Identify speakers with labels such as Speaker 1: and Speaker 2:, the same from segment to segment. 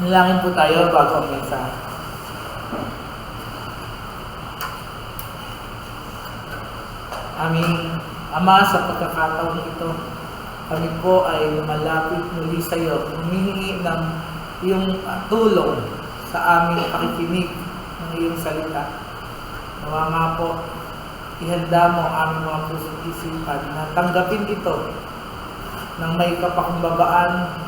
Speaker 1: Manalangin po tayo bago ang misa. Aming Ama, sa pagkakataon ito, kami po ay lumalapit muli sa iyo, humihingi ng iyong tulong sa aming pakikinig ng iyong salita. Nawa nga po, ihanda mo ang aming mga puso't isipan na tanggapin ito ng may kapakumbabaan,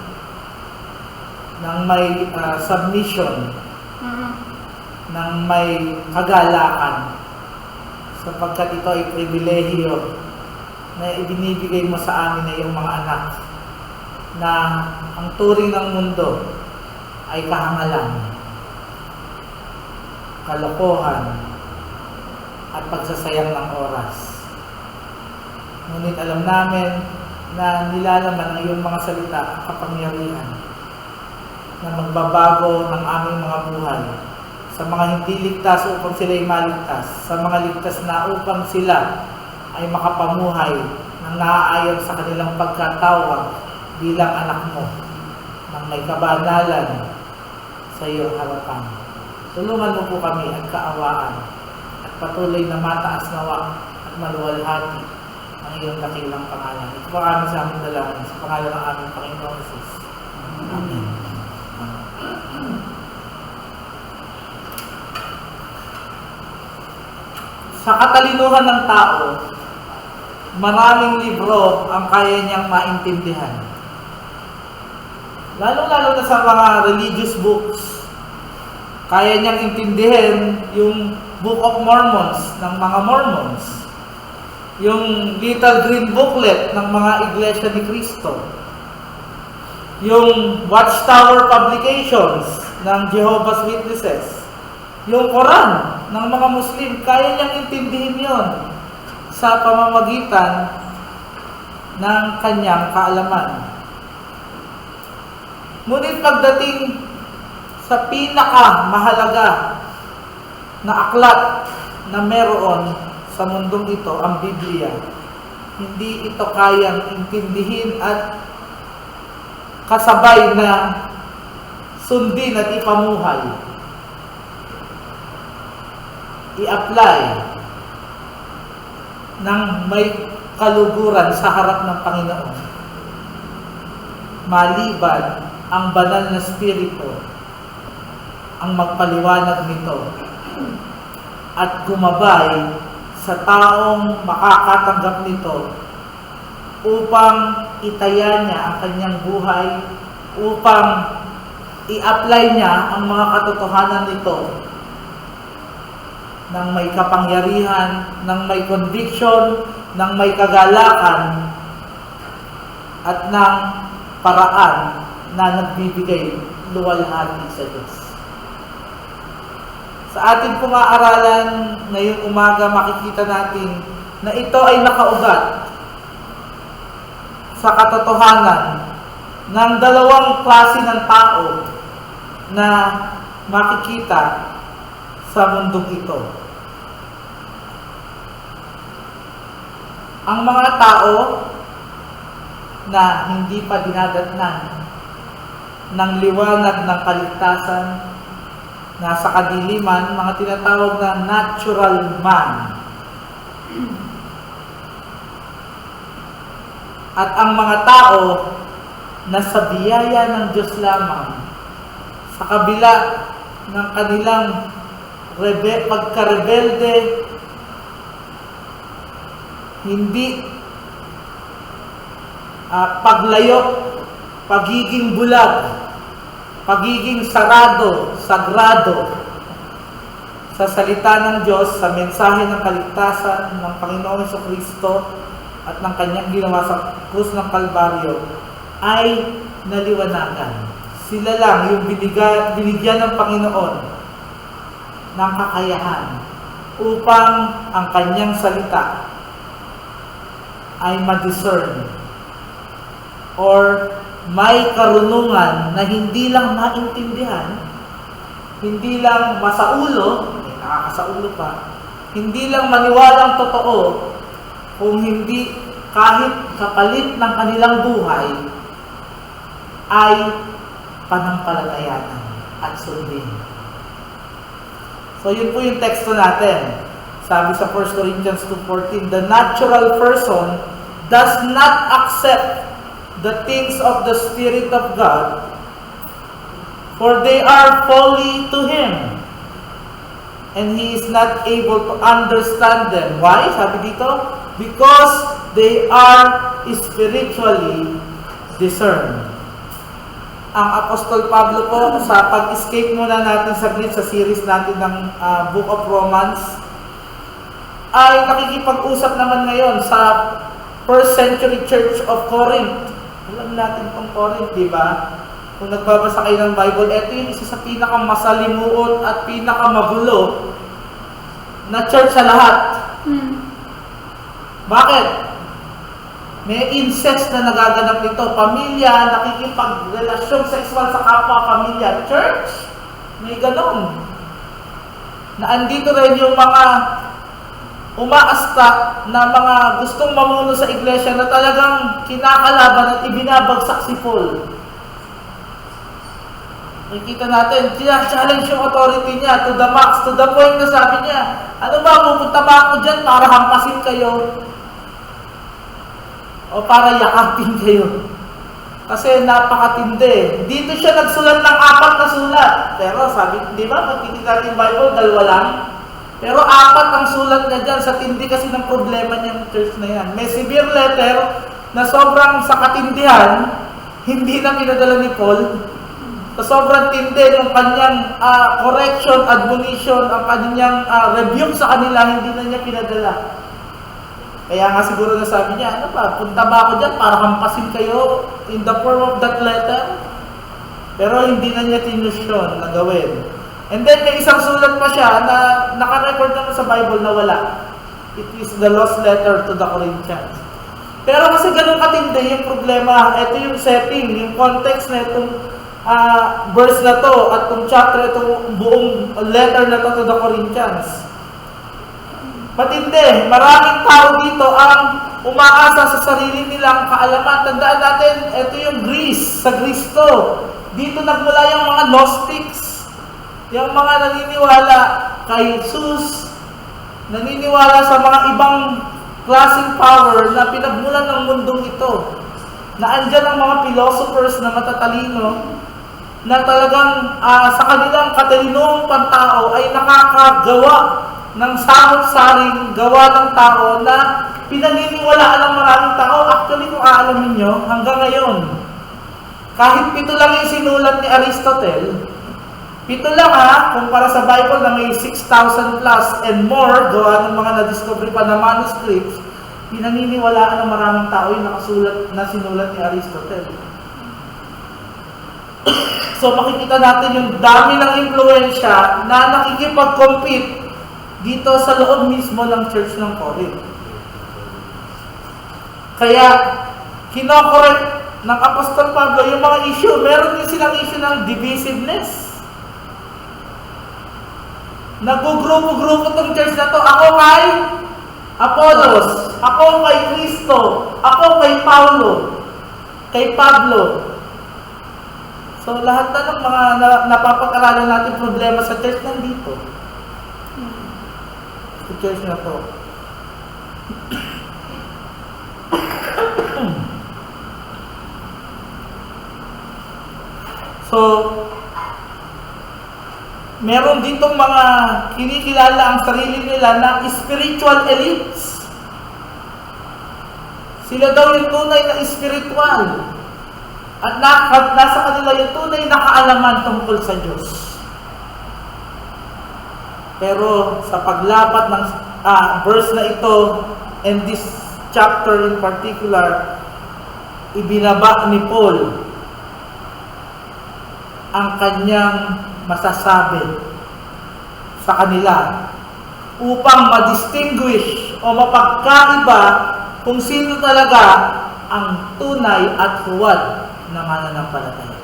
Speaker 1: ng may submission, ng may kagalakan, sapagkat ito ay pribilehiyo na ibinibigay mo sa amin na iyong mga anak, na ang turing ng mundo ay kahangalan, kalokohan, at pagsasayang ng oras. Ngunit alam namin na nilalaman ng iyong mga salita ang kapangyarihan na magbabago ng aming mga buhay, sa mga hindi ligtas upang sila ay maligtas, sa mga ligtas na upang sila ay makapamuhay ng naaayon sa kanilang pagkatawag bilang anak mo ng may kabanalan sa iyong harapan. Tulungan mo po kami at kaawaan at patuloy na mataas nawa at maluwalhati ang iyong dakilang pangalan. Ito po kami sa aming dalangin sa pangalan ng aming Panginoon Jesus. Amen. Sa katalinuhan ng tao, maraming libro ang kaya niyang maintindihan. Lalo-lalo na sa mga religious books, kaya niyang intindihin yung Book of Mormons ng mga Mormons, yung Little Green Booklet ng mga Iglesia ni Cristo, yung Watchtower Publications ng Jehovah's Witnesses, yung Quran ng mga Muslim, kaya niyang intindihin yon sa pamamagitan ng kanyang kaalaman. Ngunit pagdating sa pinakamahalaga na aklat na meron sa mundong ito, ang Biblia, hindi ito kayang intindihin at kasabay na sundin at ipamuhay, i-apply ng may kaluguran sa harap ng Panginoon, maliban ang banal na spirito ang magpaliwanag nito at gumabay sa taong makakatanggap nito upang itaya niya ang kanyang buhay, upang i-apply niya ang mga katotohanan nito ng may kapangyarihan, ng may conviction, ng may kagalakan, at ng paraan na nagbibigay luwalhati sa Diyos. Sa ating pong aaralan ngayong umaga, makikita natin na ito ay nakaugat sa katotohanan ng dalawang klase ng tao na makikita sa mundong ito. Ang mga tao na hindi pa dinadatnan ng liwanag ng kaligtasan, nasa kadiliman, mga tinatawag na natural man. At ang mga tao na sa biyaya ng Diyos lamang, sa kabila ng kanilang pagkarebelde, hindi paglayo, pagiging bulag, pagiging sarado, sagrado sa salita ng Diyos, sa mensahe ng kaligtasan ng Panginoon Jesucristo at ng kanyang ginawa sa krus ng Kalbaryo, ay naliwanagan. Sila lang yung binigyan ng Panginoon ng kakayahan upang ang kanyang salita ay ma-discern or may karunungan na hindi lang maintindihan, hindi lang masaulo, nakakasaulo pa, hindi lang maniwalang totoo, kung hindi kahit kapalit ng kanilang buhay, ay panampalatayanan. at sundin. So yun po yung teksto natin. Sabi sa 1 Corinthians 2:14, the natural person does not accept the things of the Spirit of God, for they are folly to him, and he is not able to understand them. Why? Sabi dito, because they are spiritually discerned. Ang Apostol Pablo po, sa pag-escape muna natin saglit sa series natin ng Book of Romans, ay nakikipag-usap naman ngayon sa first century church of Corinth. Alam natin itong Corinth, di ba? Kung nagbabasa kayo ng Bible, ito yung isa sa pinakamasalimuot at pinakamagulo na church sa lahat. Bakit? May incest na nagaganap nito. Pamilya, nakikipag-relasyon sexual sa kapwa-pamilya. Church, may ganon. Na andito rin yung mga umaasta na mga gustong mamuno sa iglesia na talagang kinakalaban at ibinabagsak si Paul. Nakikita natin, challenge yung authority niya to the max, to the point na sabi niya, ano ba, pupunta ba ako dyan para hampasin kayo? O para yakapin kayo? Kasi napakatindi. Dito siya nagsulat ng 4 na sulat. Pero sabi, di ba, pag titignan natin yung Bible, 2 lang. Pero 4 ang sulat niya dyan sa tindi kasi ng problema niyang church na yan. May severe letter na sobrang sa katindihan, hindi na pinadala ni Paul. Sa sobrang tindi yung kanyang correction, admonition, ang kanyang rebuke sa kanila, hindi na niya pinadala. Kaya nga siguro na sabi niya, ano ba, punta ba ako dyan para hampasin kayo in the form of that letter? Pero hindi na niya tinusyon na gawin. And then may isang sulat pa siya na naka-record naman sa Bible na wala. It is the lost letter to the Corinthians. Pero kasi ganun katindi yung problema, ito yung setting, yung context na itong verse na to at itong chapter, itong buong letter na to the Corinthians. Matindi, maraming tao dito ang umaasa sa sarili nilang kaalaman. Tandaan natin, ito yung Greece, sa Greece to. Dito nagmula yung mga Gnostics, yung mga naniniwala kay Jesus, naniniwala sa mga ibang klaseng power na pinagmulan ng mundong ito. Na andyan ang mga philosophers na matatalino, na talagang sa kanilang katalinoong pantao ay nakakagawa ng samot-saring gawa ng tao na pinaniniwalaan ng maraming tao. Actually, kung aalamin nyo, hanggang ngayon, kahit 7 lang yung sinulat ni Aristotle, 7 lang kumpara sa Bible na may 6,000 plus and more, gawa ng mga na-discovery pa na manuscripts, pinaniniwalaan ng maraming tao yung nakasulat na sinulat ni Aristotle. So makikita natin yung dami ng impluensya na nakikipag-compete dito sa loob mismo ng church ng Corinth. Kaya, kinokorek ng Apostol Pablo yung mga issue. Meron din silang issue ng divisiveness. Nagugrupo-grupo itong church na to. Ako kay Apollos, ako kay Cristo, ako kay Paulo, kay Pablo. So, lahat na ng mga napapag-aralan natin problema sa church nandito. Church na to. So, meron ditong mga kinikilala ang sarili nila na spiritual elites. Sila daw yung tunay na spiritual. At nasa kanila yung tunay na kaalaman tungkol sa Diyos. Pero sa paglapat ng verse na ito, and this chapter in particular, ibinaba ni Paul ang kanyang masasabi sa kanila upang ma-distinguish o mapagkaiba kung sino talaga ang tunay at huwad na mananampalataya.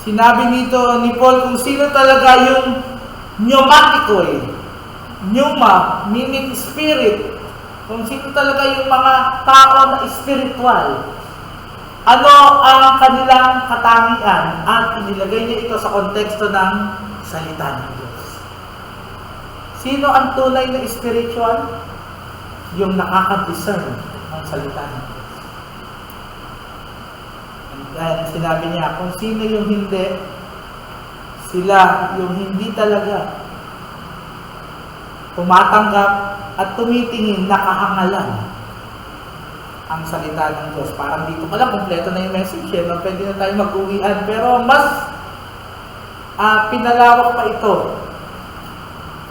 Speaker 1: Sinabi nito ni Paul kung sino talaga yung pneumatikoy, pneuma, meaning spirit. Kung sino talaga yung mga tao na spiritual. Ano ang kanilang katangian? At inilagay niya ito sa konteksto ng salita ng Diyos. Sino ang tunay na spiritual? Yung nakaka-discern ng salita ng Diyos. And sinabi niya, kung sino yung hindi, sila yung hindi talaga tumatanggap at tumitingin, nakahangalan ang salita ng Diyos. Parang dito pala, kompleto na yung message. Pwede na tayo mag-uwian. Pero mas pinalawak pa ito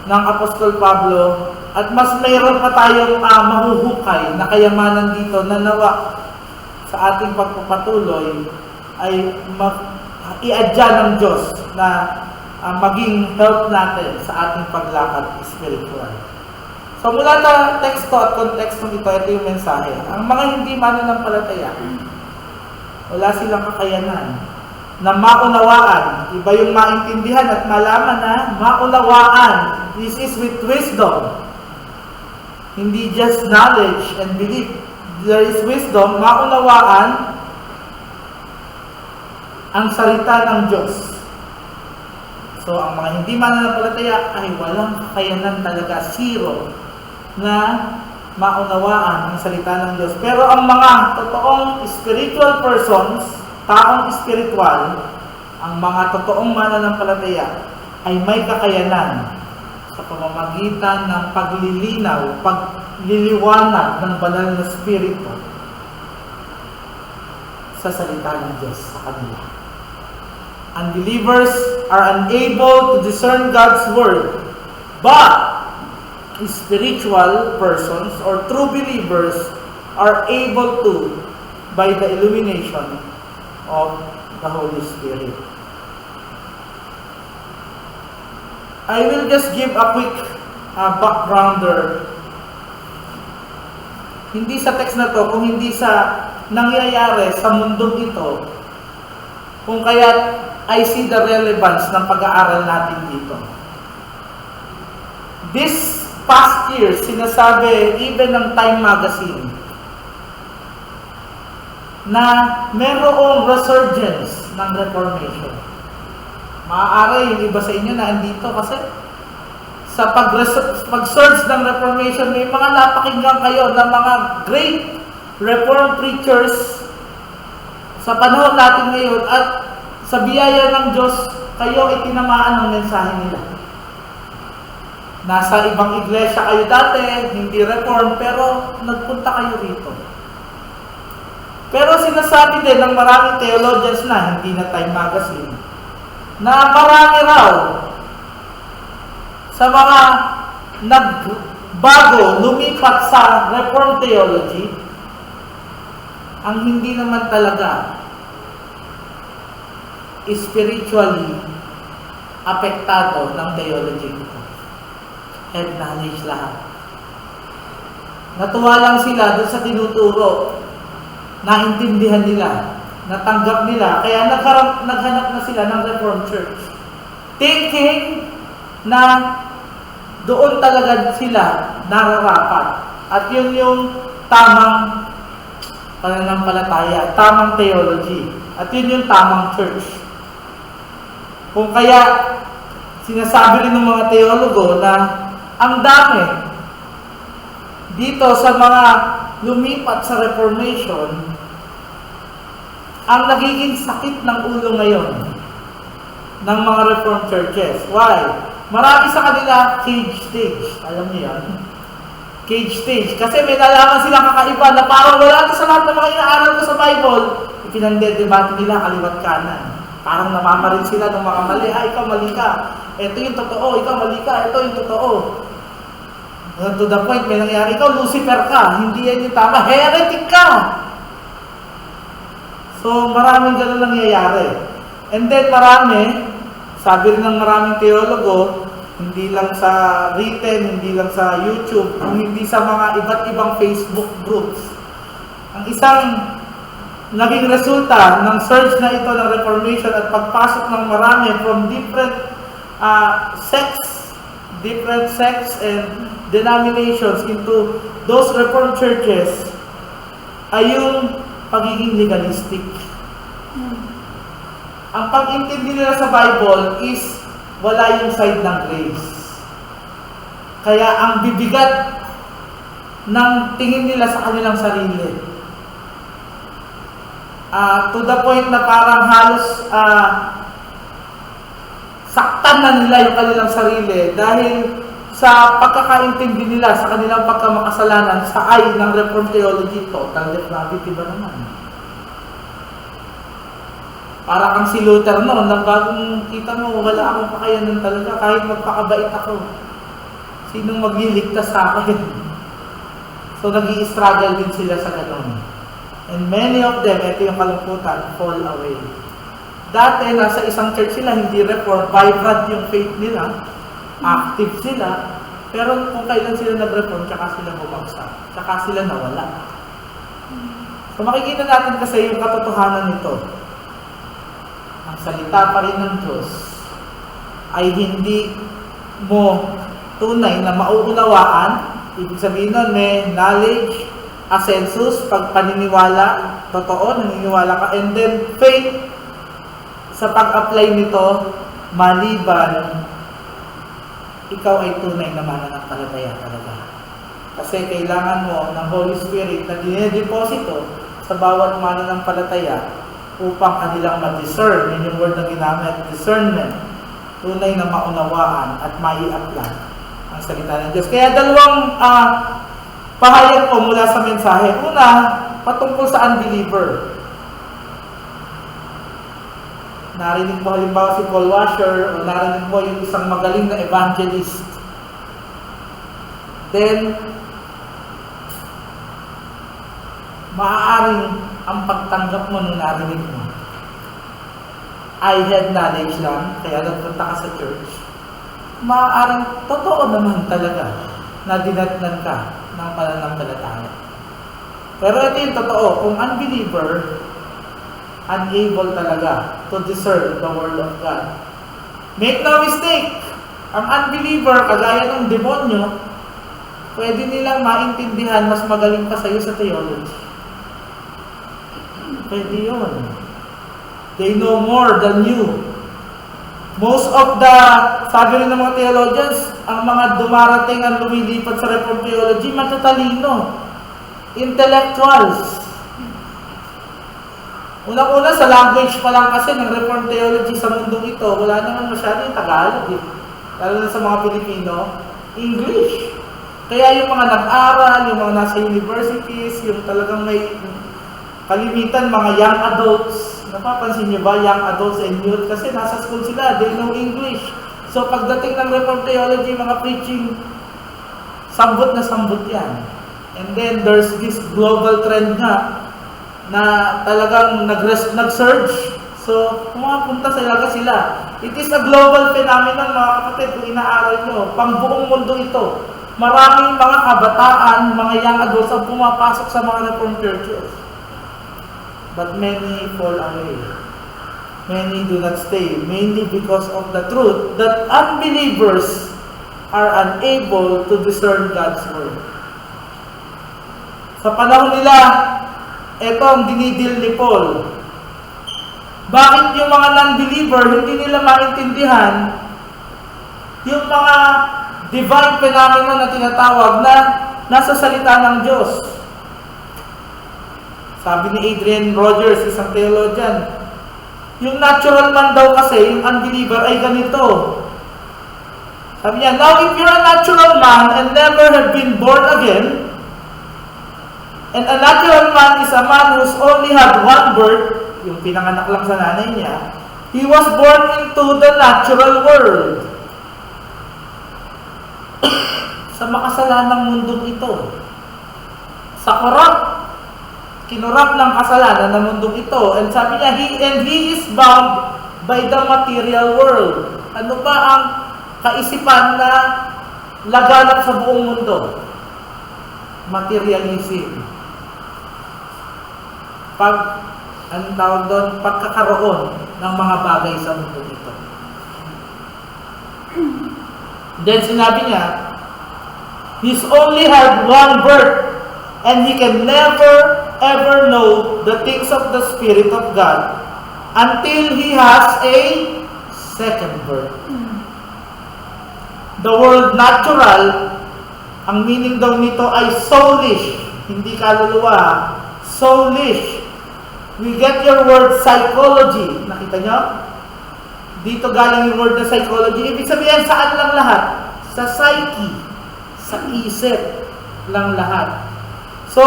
Speaker 1: ng Apostol Pablo at mas mayroon pa tayong mahuhukay na kayamanan dito na nawa sa ating pagpapatuloy ay i-adya ng Diyos na maging help natin sa ating paglakad spiritual. So mula sa teksto at konteksto nito, ito yung mensahe. Ang mga hindi mananampalataya, wala silang kakayanan na maunawaan. Iba yung maintindihan at malaman na maunawaan. This is with wisdom. Hindi just knowledge and belief. There is wisdom, maunawaan ang salita ng Diyos. So, ang mga hindi mananampalataya ay walang kakayanan talaga, zero, na maunawaan ang salita ng Diyos. Pero ang mga totoong spiritual persons, taong spiritual, ang mga totoong mananampalataya ay may kakayanan sa pamamagitan ng paglilinaw, pagliliwanag ng banal na spirito sa salita ng Diyos sa kanila. Unbelievers are unable to discern God's word, but spiritual persons or true believers are able to by the illumination of the Holy Spirit. I will just give a quick backgrounder. Hindi sa text na to, kung hindi sa nangyayari sa mundong ito, kung kaya I see the relevance ng pag-aaral natin dito. This past year, sinasabi even ng Time Magazine na merong resurgence ng Reformation. Maaari yung iba sa inyo na andito kasi sa pag-search ng Reformation, may mga napakinggan kayo ng mga great Reformed preachers sa panahon natin ngayon at sa biyaya ng Diyos, kayo ay tinamaan ng mensahe nila. Nasa ibang iglesia kayo dati, hindi Reformed, pero nagpunta kayo rito. Pero sinasabi din ng maraming theologians na, hindi na Time Magazine, na marami raw sa mga nagbago, lumipat sa Reformed theology, ang hindi naman talaga spiritually apektado ng theology ito. Head knowledge lahat. Natuwa lang sila doon sa tinuturo. Naintindihan nila. Natanggap nila. Kaya naghanap na sila ng Reformed Church. Thinking na doon talaga sila nararapat. At yun yung tamang pananampalataya, tamang theology. At yun yung tamang church. Kung kaya sinasabi rin ng mga teologo na ang dami dito sa mga lumipat sa Reformation, ang nagiging sakit ng ulo ngayon ng mga Reformed churches. Why? Marami sa kanila cage stage. Alam niyo yan? Cage stage. Kasi may nalaman silang kakaiba na parang wala na sa lahat ng mga inaaral ko sa Bible, ipinagdedebate nila kaliwat kanan. Parang namamaril sila ng mga mali. Ikaw mali ka. Ito yung totoo. Ikaw mali ka. Ito yung totoo. To the point, may nangyari. Ikaw Lucifer ka. Hindi yan yung tama. Heretic ka. So, maraming ganun nangyayari. And then, sabi rin ng maraming teologo, hindi lang sa written, hindi lang sa YouTube, kung hindi sa mga iba't ibang Facebook groups. Ang isang naging resulta ng surge na ito ng Reformation at pagpasok ng marami from different sects, different sects and denominations into those Reformed churches ay yung pagiging legalistic. Ang pag-intindi nila sa Bible is wala yung side ng grace. Kaya ang bibigat ng tingin nila sa kanilang sarili. To the point na parang halos saktan na nila yung kanilang sarili dahil sa pagkakaintindi nila sa kanilang pagkamakasalanan sa eye ng Reformed theology, total depravity ba naman? Para kang si Luther noon, nang bagong kita mo, wala akong kakayanan talaga, kahit magpakabait ako. Sinong magliligtas sa akin? So, nag-i-struggle din sila sa ganun. And many of them, ito yung kalungkutan, fall away. Dati, nasa isang church sila, hindi reform, vibrant yung faith nila, active sila, pero kung kailan sila nag-reform, tsaka sila bumagsak, tsaka sila nawala. So, makikita natin kasi yung katotohanan nito. Ang salita pa rin ng Diyos ay hindi mo tunay na mauunawaan. Ibig sabihin nun, may knowledge, assensus, pagpaniniwala, totoo, naniniwala ka, and then faith sa pag-apply nito, maliban ikaw ay tunay na mananampalataya talaga. Kasi kailangan mo ng Holy Spirit na dinedeposito sa bawat mananampalataya upang kanilang ma-discern, yun yung word na ginamit, discernment, tunay na maunawaan at mai-apply ang salita ng Diyos. Kaya dalawang pahayag ko mula sa mensahe. Una, patungkol sa unbeliever. Narinig mo halimbawa si Paul Washer o narinig mo yung isang magaling na evangelist. Then, maaaring ang pagtanggap mo nung narinig mo, I had knowledge lang, kaya nagpunta ka sa church. Maaaring totoo naman talaga na dinatnan ka ng pananampalataya. Pero ito yung totoo, kung unbeliever, unable talaga to discern the Word of God. Make no mistake, ang unbeliever, kagaya ng demonyo, pwede nilang maintindihan mas magaling pa sa'yo sa theology. Pwede yun. They know more than you. Most of the, sabi rin ng mga theologians, ang mga dumarating ang lumilipat sa Reformed theology, matatalino. Intellectuals. Unang-una, sa language pa lang kasi ng Reformed theology sa mundong ito, wala naman masyado yung Tagalog. Lalo na sa mga Pilipino, English. Kaya yung mga nag-aral, yung mga nasa universities, yung talagang may kalimitan, mga young adults. Napapansin niyo ba, young adults and youth? Kasi nasa school sila, they know English. So pagdating ng Reformed theology, mga preaching, sambot na sambot yan. And then there's this global trend nga, na talagang nag-surge. So, pumapunta talaga sila. It is a global phenomenon, mga kapatid, kung inaaral nyo. Pang buong mundo ito. Maraming mga kabataan, mga young adults ang pumapasok sa mga Reformed churches. But many fall away. Many do not stay, mainly because of the truth that unbelievers are unable to discern God's Word. Sa panahon nila, ito ang dinidil ni Paul. Bakit yung mga non-believer hindi nila maintindihan yung mga divine phenomenon na tinatawag na nasa salita ng Diyos? Sabi ni Adrian Rogers, isang theologian, yung natural man daw kasi, yung unbeliever ay ganito. Sabi niya, now if you're a natural man and never have been born again, and a natural man is a man who's only had one birth, yung pinanganak lang sa nanay niya, he was born into the natural world. Sa makasalanang mundong ito. Sa kinurap ng kasalanan ng mundong ito. And sabi niya, he is bound by the material world. Ano ba ang kaisipan na laganap sa buong mundo? Materialism. Anong tawag doon? Pagkakaroon ng mga bagay sa mundo ito. Then sinabi niya, He's only had one birth, and he can never ever know the things of the Spirit of God until he has a second birth. The word natural, ang meaning daw nito ay soulish, hindi kaluluwa, soulish. We get your word psychology. Nakita nyo? Dito galing yung word na psychology. Ibig sabihin, saan lang lahat? Sa psyche, sa isip lang lahat. So,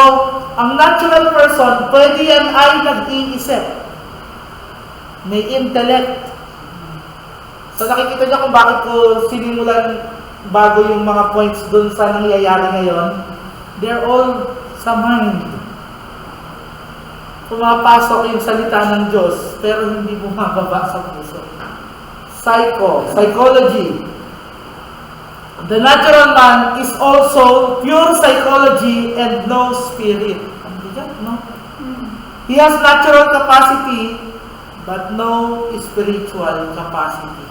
Speaker 1: ang natural person, pwede yan ay nag-iisip. May intellect. So, nakikita niyo kung bakit ko sinimulan bago yung mga points dun sa nangyayari ngayon. They're all sa mind. Pumapasok yung salita ng Diyos, pero hindi bumababa sa puso. Psychology. The natural man is also pure psychology and no spirit. Ang bigat, no? He has natural capacity, but no spiritual capacity.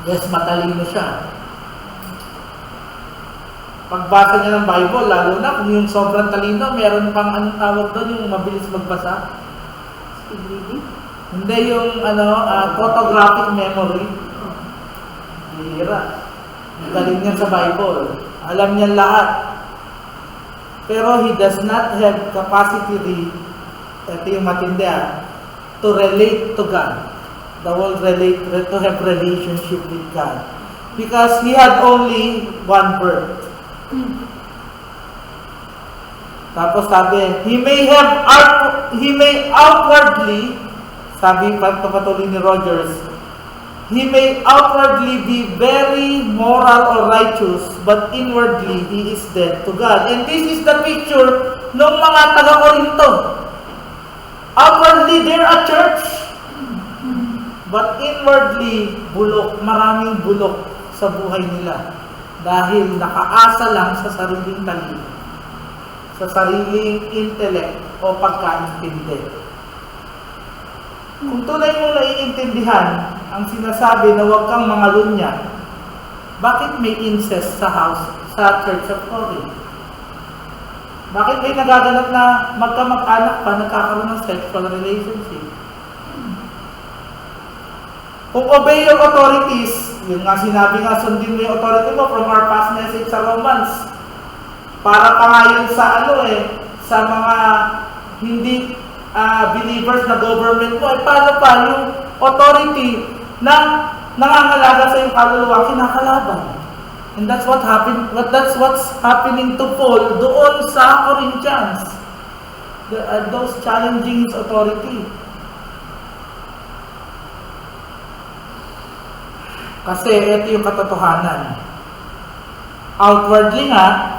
Speaker 1: Yes, matalino siya. Pagbasa niya ng Bible, lalo na kung yung sobrang talino, meron pang anong tawag doon, yung mabilis magbasa. Hindi yung photographic memory. Hira. Galing niya sa Bible. Alam niya lahat. Pero he does not have capacity, ito yung matindi, to relate to God. The word relate, to have relationship with God. Because he had only one birth. Tapos sabi, he may outwardly, sabi patuloy ni Rogers, he may outwardly be very moral or righteous, but inwardly he is dead to God. And this is the picture ng mga taga-Korinto. Outwardly, they're a church, but inwardly, bulok, maraming bulok sa buhay nila. Dahil nakaasa lang sa sariling talino, sa sariling intellect o pagkaintindi. Kung tunay mo naiintindihan ang sinasabi na huwag kang mangalunya, bakit may incest sa Church of Corinth? Bakit may nagaganap na magkamag-anak pa nagkakaroon ng sexual relationship? Kung obey your authorities, yung nga sinabi nga, sundin mo yung authority mo from our past message sa Romans. Para pa nga yun sa sa mga hindi believers na government mo, paano pa yung authority na nangangalaga sa yung kaluluwa, kinakalaban. And that's what's happening to Paul doon sa Corinthians. Those challenging his authority. Kasi ito yung katotohanan. Outwardly nga,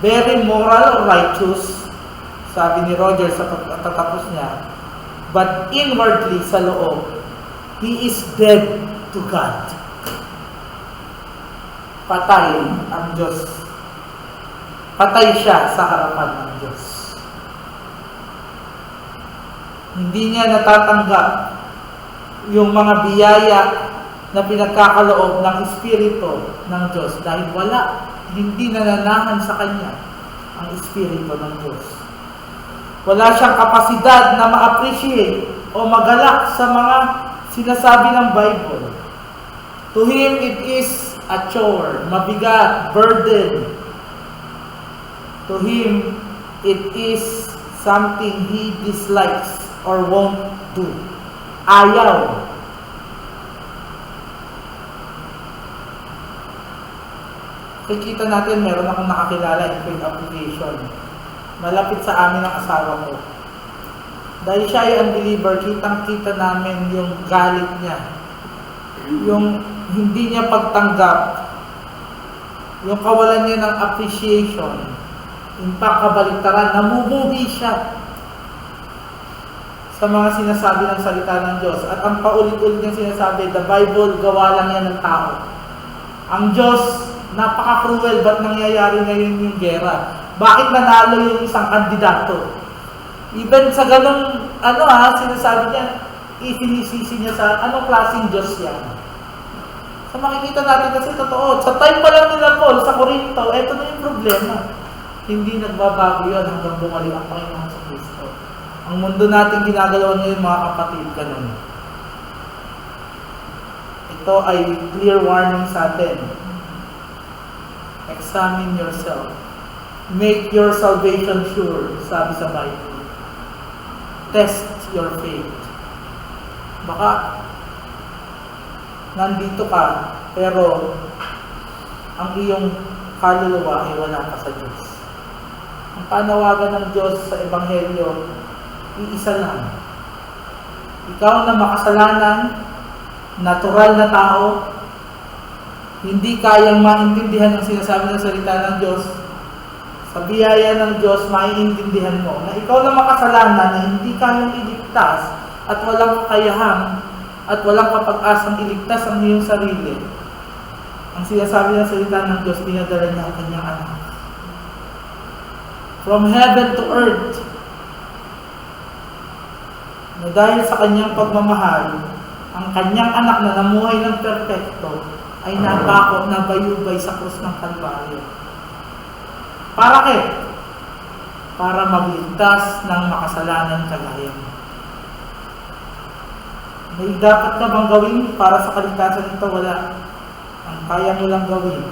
Speaker 1: very moral or righteous, sabi ni Roger sa pagtatapos niya, but inwardly sa loob, he is dead to God. Patay ang Diyos. Patay siya sa harapan ng Diyos. Hindi niya natatanggap yung mga biyaya na pinagkakaloob ng Espiritu ng Diyos dahil hindi nananahan sa Kanya ang Espiritu ng Diyos. Wala siyang kapasidad na ma-appreciate o magalak sa mga sinasabi ng Bible. To him, it is a chore, mabigat, burden. To him, it is something he dislikes or won't do. Ayaw. Kikita natin, meron akong nakakilala in quick application. Malapit sa amin ang asawa ko. Dahil siya ay unbeliever, kitang-kita namin yung galit niya. Yung hindi niya pagtanggap. Yung kawalan niya ng appreciation. In fact, kabaliktaran, namumuhi siya sa mga sinasabi ng salita ng Diyos. At ang paulit-ulit niya sinasabi, the Bible, gawa lang yan ng tao. Ang Diyos, napaka-cruel, ba't nangyayari ngayon yung gera? Bakit nanalo yung isang kandidato? Even sa ganung, sinasabi niya, isinisisi niya sa anong klaseng Diyos yan. So makikita natin kasi totoo. Sa time pa lang nila Paul, sa Corinto, eto na yung problema. Hindi nagbabago yun hanggang bumalik ang Panginoon sa Kristo. Ang mundo natin ginagalawan ngayon, mga kapatid, ganun. Ito ay clear warning sa atin. Examine yourself. Make your salvation sure, sabi sa Bible. Test your faith. Baka nandito ka, pero ang iyong kaluluwa ay wala pa sa Diyos. Ang panawagan ng Diyos sa Ebanghelyo, iisa lang. Ikaw na makasalanan, natural na tao, hindi kayang maintindihan ang sinasabi ng salita ng Diyos, sa biyaya ng Diyos, maiintindihan mo na ikaw na makasalanan na hindi kayang iligtas at walang kakayahan at walang kapag-asang iligtas ang iyong sarili. Ang sinasabi ng salita ng Diyos, pinadala niya ang kanyang anak. From heaven to earth, na dahil sa kanyang pagmamahal, ang kanyang anak na namuhay ng perpekto ay napako na bayubay sa krus ng Kalbaryo. Para kay? Para magligtas ng makasalanan kagaya mo. May dapat ka bang gawin para sa kaligtasan ito? Wala. Ang kaya mo lang gawin,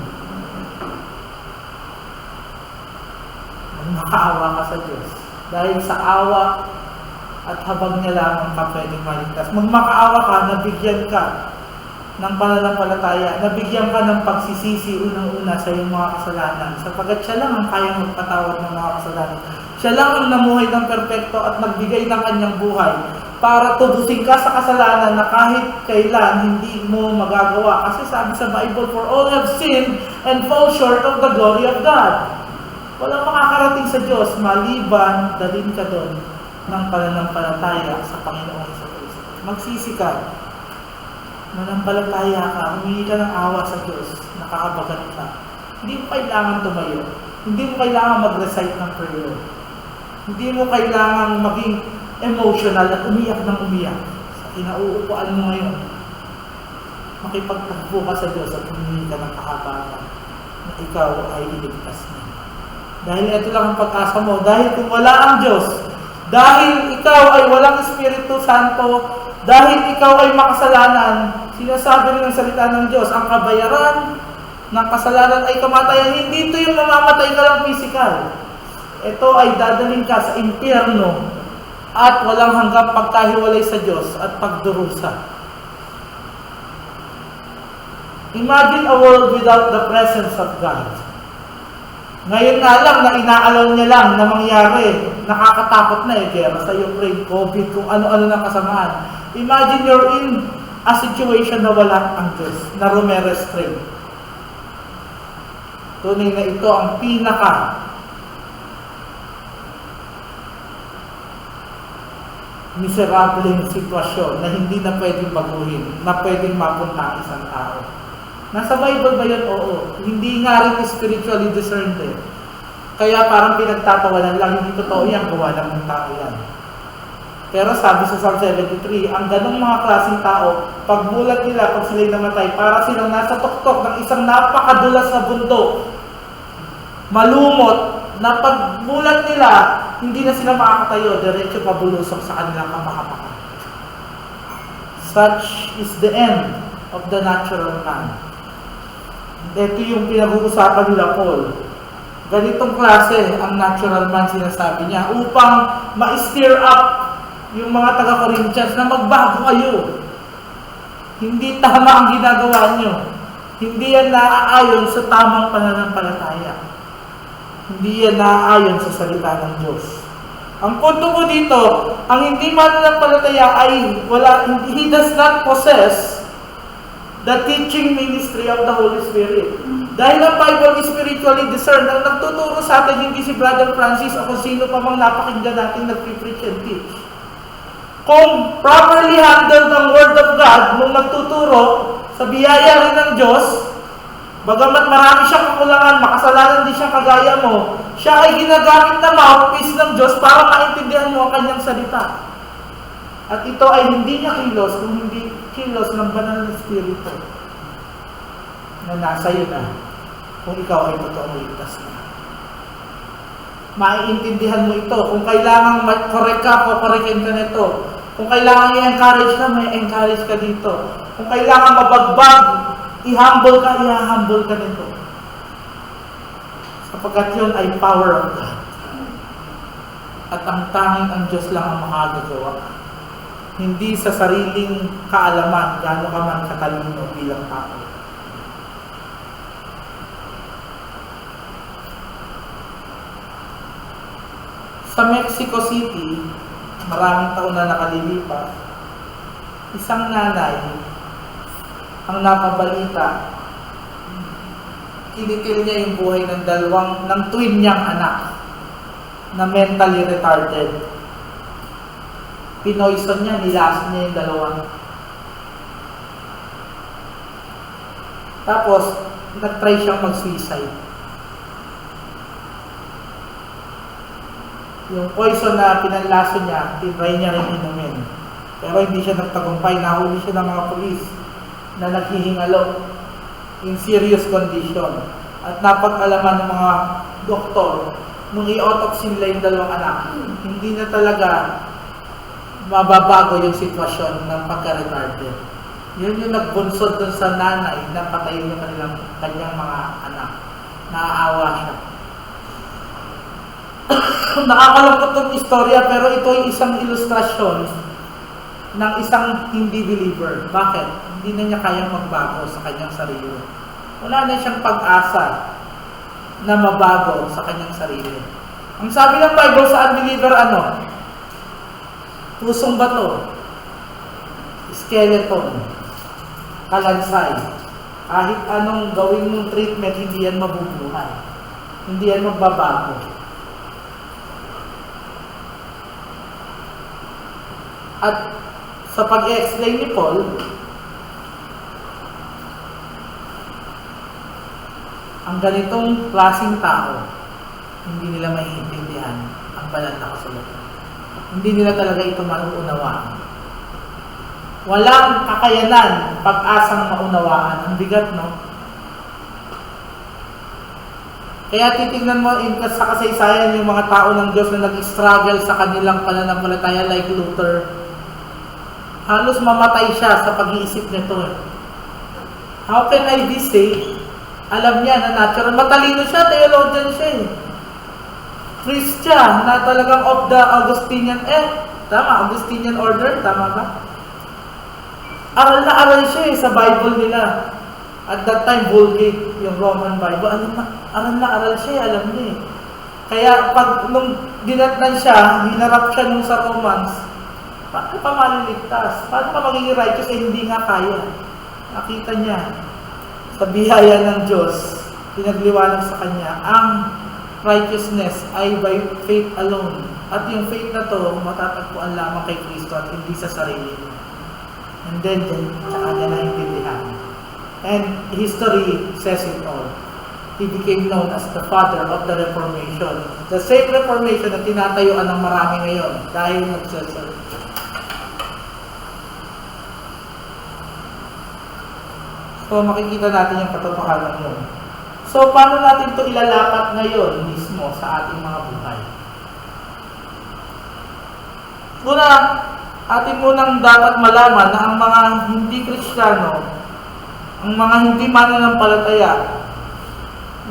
Speaker 1: makaawa ka sa Diyos. Dahil sa awa at habag niya lamang ka pwedeng maligtas. Magmakaawa ka, nabigyan ka ng pananampalataya, nabigyan ka ng pagsisisi unang-una sa iyong mga kasalanan. Sapagkat siya lang ang kayang magpatawad ng mga kasalanan. Siya lang ang namuhay ng perpekto at nagbigay ng kanyang buhay para tubusin ka sa kasalanan na kahit kailan hindi mo magagawa. Kasi sabi sa Bible, for all have sinned and fall short of the glory of God. Walang makakarating sa Diyos maliban dalhin ka doon ng pananampalataya sa Panginoon sa Kristo. Magsisi ka, manampalataya ka, humingi ka ng awa sa Diyos, nakakabagat ka. Hindi mo kailangan tumayo. Hindi mo kailangan mag-recite ng prayer. Hindi mo kailangan maging emotional at umiyak ng umiyak. Sa kinauupuan mo ngayon, makipagtagpo ka sa Diyos at humingi ka ng kahabatan na ikaw ay iligtas niya. Dahil ito lang ang pag-asa mo. Dahil kung wala ang Diyos, dahil ikaw ay walang Espiritu Santo, dahil ikaw ay makasalanan, sinasabi rin ng salita ng Diyos, ang kabayaran ng kasalanan ay kamatayan. Hindi ito yung mamamatay ka lang physical. Ito ay dadalhin ka sa impyerno at walang hanggang pagkahiwalay sa Diyos at pagdurusa. Imagine a world without the presence of God. Ngayon nga lang na inaalaw niya lang na mangyari, nakakatakot na gera sa Ukraine, COVID, kung ano-ano ng kasamaan. Imagine you're in a situation na wala ang Diyos, na rumerestrain. Tunay na ito ang pinaka miserableng sitwasyon na hindi na pwedeng baguhin, na pwedeng mapunta ang isang tao. Nasa Bible ba yun? Oo. Hindi nga rin spiritually discerned eh. Kaya parang pinagtatawanan lang, hindi totoo yan, gawa lang ng tao yan. Pero sabi sa Psalm 73, ang ganong mga klaseng tao, pagbulat nila, pag sila'y namatay, para silang nasa tuktok ng isang napakadulas na bundok. Malumot, na pagbulat nila, hindi na sila makakatayo, diretso pabulusok sa kanilang kapakapakan. Such is the end of the natural man. Ito yung pinag-uusapan nila Paul. Ganitong klase ang natural man sinasabi niya upang ma-stir up yung mga taga-Corinthians na magbago kayo. Hindi tama ang ginagawa nyo. Hindi yan naaayon sa tamang pananampalataya. Hindi yan naaayon sa salita ng Diyos. Ang punto ko dito, ang hindi mananampalataya ay he does not possess the teaching ministry of the Holy Spirit. Dahil ang Bible is spiritually discerned, ang nagtuturo sa atin hindi si Brother Francis o kung sino pa mang napakinggan natin nag-preach and teach. Kung properly handled ang Word of God, nung nagtuturo sa biyaya rin ng Diyos, bagamat marami siyang kakulangan, makasalanan din siyang kagaya mo, siya ay ginagamit na mouthpiece ng Diyos para maintindihan mo ang kanyang salita. At ito ay hindi niya kilos kung hindi kilos ng banal na Espiritu na nasa iyo na kung ikaw ay totoong ligtas na. Maiintindihan mo ito. Kung kailangan correct ka, correctin ka nito. Kung kailangan i-encourage ka, may encourage ka dito. Kung kailangan mabagbag, i-humble ka, i-humble ka nito. Sapagkat yun ay power of God. At ang tanging ang Diyos lang ang makagagawa. Hindi sa sariling kaalaman, gaano ka man katalino bilang tao. Sa Mexico City, maraming taon na nakalilipas, isang nanay ang napabalita, kinitil niya yung buhay ng twin niyang anak na mentally retarded. Pinoison niya, nilason niya yung dalawa. Tapos, nag-try siyang mag-suicide. Yung poison na pinanlaso niya, tinry niya rin inumin. Pero hindi siya nagtagumpay. Nahuli siya ng mga pulis na naghihingalo in serious condition. At napag-alaman ng mga doktor, nung i-autopsy nila yung dalawang anak, hindi na talaga mababago yung sitwasyon ng pagka-retarded. Yun yung nagbunsod dun sa nanay na patayin yung kanyang mga anak. Naaawa siya. Nakakalungkot ng istorya, pero ito ay isang ilustrasyon ng isang hindi believer. Bakit? Hindi na niya kayang magbago sa kanyang sarili. Wala na siyang pag-asa na mabago sa kanyang sarili. Ang sabi ng Bible sa unbeliever, ano? Pusong bato, skeleton, kalansay. Kahit anong gawin mong treatment, hindi yan mabubuhay. Hindi yan magbabago. At sa pag-explain ni Paul, ang ganitong klaseng tao, hindi nila maiintindihan ang banal na kasulatan. Hindi nila talaga ito mauunawaan. Walang kakayanan, pag-asang maunawaan. Ang bigat, no? Kaya titingnan mo sa kasaysayan yung mga tao ng Diyos na nag-struggle sa kanilang pananampalataya like Luther. Halos mamatay siya sa pag-iisip nito. How can I be saved? Alam niya na natural. Matalino siya, theologian siya eh. Priest siya na talagang of the Augustinian, tama, Augustinian order, tama ba? Aral na aral siya sa Bible nila. At that time, Vulgate, yung Roman Bible, aral na aral siya, alam niya eh. Kaya pag nung dinatnan siya, hinarap siya nung sa Romans, paano pa maliligtas? Paano pa magiging righteous? Hindi nga kaya. Nakita niya, sa biyaya ng Diyos, pinagliwanag sa kanya, ang righteousness ay by faith alone. At yung faith na to, matatagpuan lamang kay Kristo at hindi sa sarili niya. And then, tsaka niya naintindihan. And history says it all. He became known as the father of the Reformation. The same Reformation na tinatayuan ng marami ngayon dahil nagsasalita. So, makikita natin yung katotohanan yun. So, paano natin ito ilalapat ngayon mismo sa ating mga buhay? Una, ating munang dapat malaman na ang mga hindi Kristiyano, ang mga hindi mananampalataya,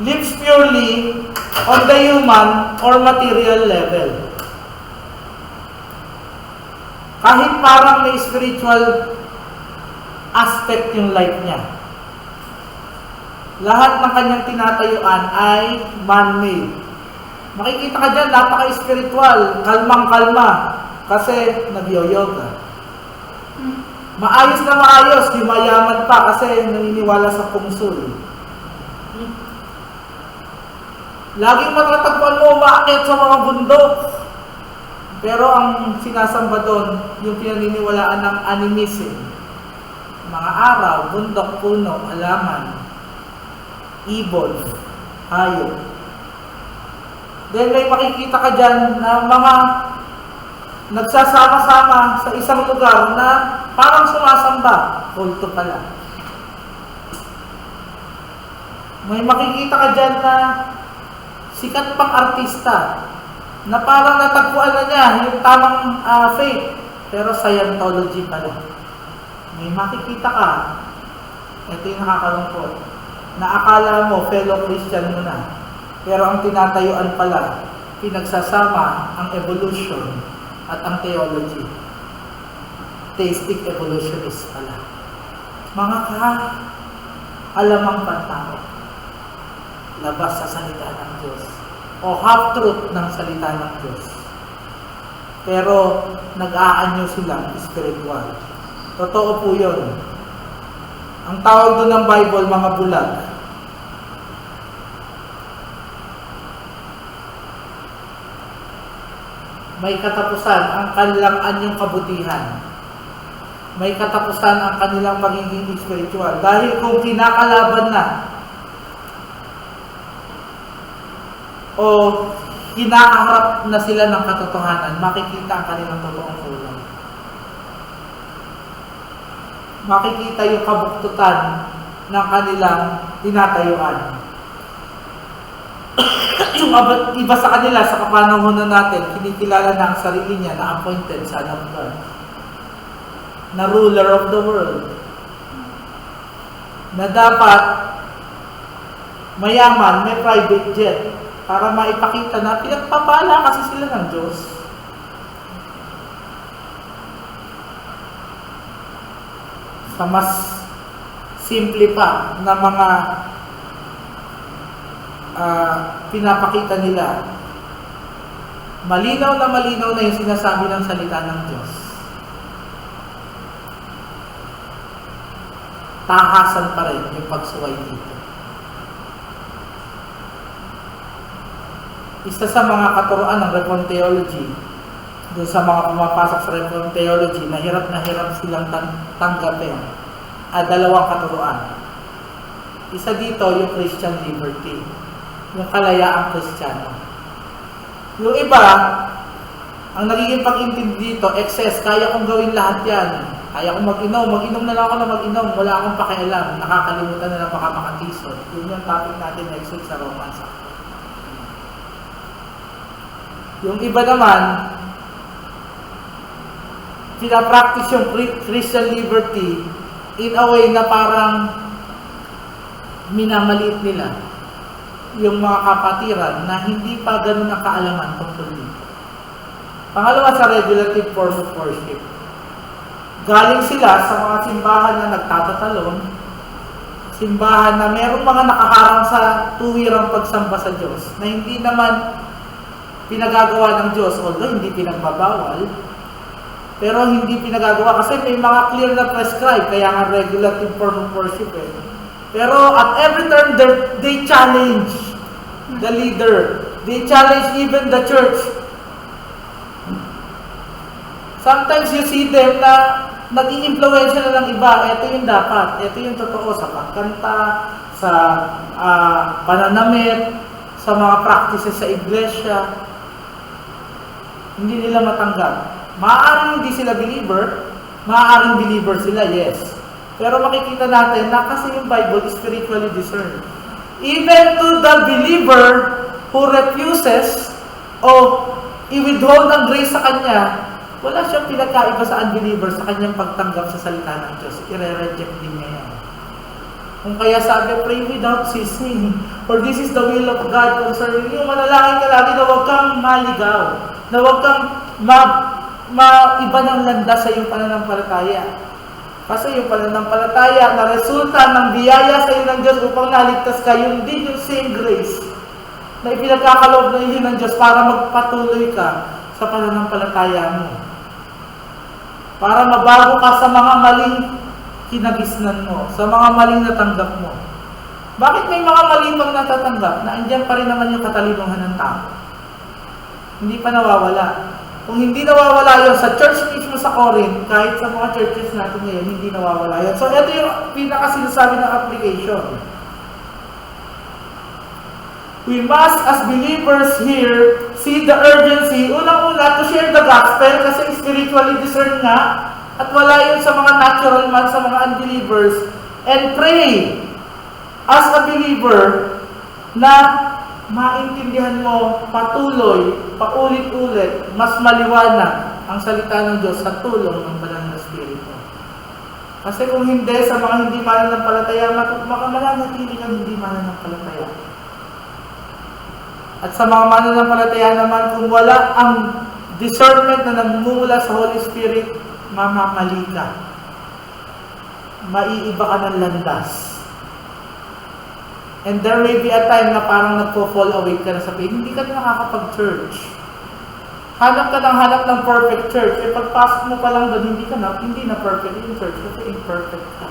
Speaker 1: lives purely on the human or material level. Kahit parang may spiritual aspect yung life niya, lahat ng kanyang tinatayuan ay man-made. Makikita ka dyan, napaka-spiritual, kalmang-kalma, kasi nag-yoga. Maayos na maayos, yumayaman pa kasi naniniwala sa pungsul. Laging matatagpuan mo umaakit sa mga bundok. Pero ang sinasamba doon, yung pinaniniwalaan ng animism. Mga araw, bundok, puno, halaman, ibon, hayop. Then may makikita ka dyan na mga nagsasama-sama sa isang lugar na parang sumasamba. Kulto pala. May makikita ka dyan na sikat pang artista na parang natagpuan na niya yung tamang faith, pero Scientology pala. May makikita ka, ito yung nakakalungkot, na akala mo fellow Christian mo na, pero ang tinatayuan pala, pinagsasama ang evolution at ang theology. Theistic evolutionist pala. Mga alamang pantao, labas sa salita ng Diyos o half-truth ng salita ng Diyos. Pero nag-aanyo silang spiritual. Totoo po yun. Ang tawag doon ng Bible, mga bulag. May katapusan ang kanilang anyong kabutihan. May katapusan ang kanilang magiging spiritual. Dahil kung kinakalaban na o hinaharap na sila ng katotohanan, makikita ang kanilang totoong kulay. Makikita yung kabuktutan ng kanilang tinatayuan. Yung iba sa kanila, sa kapanahonan natin, kinikilala na ang sarili niya na appointed son of God, na ruler of the world, na dapat mayaman, may private jet, para maipakita na pinagpapala kasi sila ng Diyos. Sa mas simple pa na mga pinapakita nila, malinaw na yung sinasabi ng salita ng Diyos. Tahasan pa rin yung pagsuway dito. Isa sa mga katuruan ng Reformed Theology, doon sa mga pumapasok sa Reformed Theology, na hirap silang tanggapin, dalawang katuruan. Isa dito, yung Christian liberty, yung kalayaang Kristiyano. Yung iba, ang nagiging pag-intindi dito, excess, kaya kong gawin lahat yan. Kaya kong mag-inom na lang ako na mag-inom, wala akong pakialam, nakakalimutan na lang baka makatisod. Yun yung topic natin next week sa Romans. Yung iba naman, pinapractice yung Christian liberty in a way na parang minamaliit nila yung mga kapatiran na hindi pa ganun ang kaalaman tungkol dito. Pangalawa, sa regulative form of worship. Galing sila sa mga simbahan na nagtatatalon, simbahan na merong mga nakaharang sa tuwirang pagsamba sa Diyos, na hindi naman pinagagawa ng Diyos, although hindi pinagbabawal, pero hindi pinagagawa kasi may mga clear na prescribe, kaya nga regulative form of worship eh. Pero at every turn, they challenge the leader. They challenge even the church. Sometimes you see them na nag-i-influensya na ng iba. Ito yung dapat. Ito yung totoo sa pagkanta, sa pananamit, sa mga practices sa iglesia. Hindi nila matanggap. Maaaring hindi sila believer, maaaring believer sila, yes. Pero makikita natin na kasi yung Bible is spiritually discerned. Even to the believer who refuses o i-withhold ang grace sa kanya, wala siyang pinagkaiba sa unbeliever sa kanyang pagtanggap sa salita ng Diyos. I-reject din niya yan. Kung kaya sabi, pray without ceasing. For this is the will of God concerning you. Manalangin ka lagi na huwag kang maligaw. Na huwag kang iba ng landas sa iyong pananampalataya. Kasi yung pananampalataya na resulta ng biyaya sa iyo ng Diyos upang naligtas ka, yun din yung same grace na ipinagkakaloob na iyo ng Diyos para magpatuloy ka sa pananampalataya mo. Para mabago ka sa mga maling kinagisnan mo, sa mga maling natanggap mo. Bakit may mga mali pang natatanggap na andyan pa rin naman yung katalinuhan ng tao? Hindi pa nawawala. Kung hindi nawawala yun sa church mismo sa Corinth, kahit sa mga churches natin ngayon, hindi nawawala yun. So, ito yung pinakasinasabi ng application. We must, as believers here, see the urgency. Unang-una able nga to share the gospel kasi spiritually discerned nga at wala yun sa mga natural man, sa mga unbelievers, and pray as a believer na maintindihan mo patuloy, paulit-ulit, mas maliwanag ang salita ng Diyos sa tulong ng Banal na Espiritu. Kasi kung hindi, sa mga hindi mananampalataya, mananatili kang hindi mananampalataya. At sa mga mananampalataya naman, kung wala ang discernment na nagmumula sa Holy Spirit, mamamali ka. Maiiba ka ng landas. And there may be a time na parang nagpo-fall away ka na sa faith, hindi ka na nakakapag-church. Hanap ka ng perfect church. Eh pagpasok mo pa lang doon, hindi na perfect yung church kasi imperfect ka.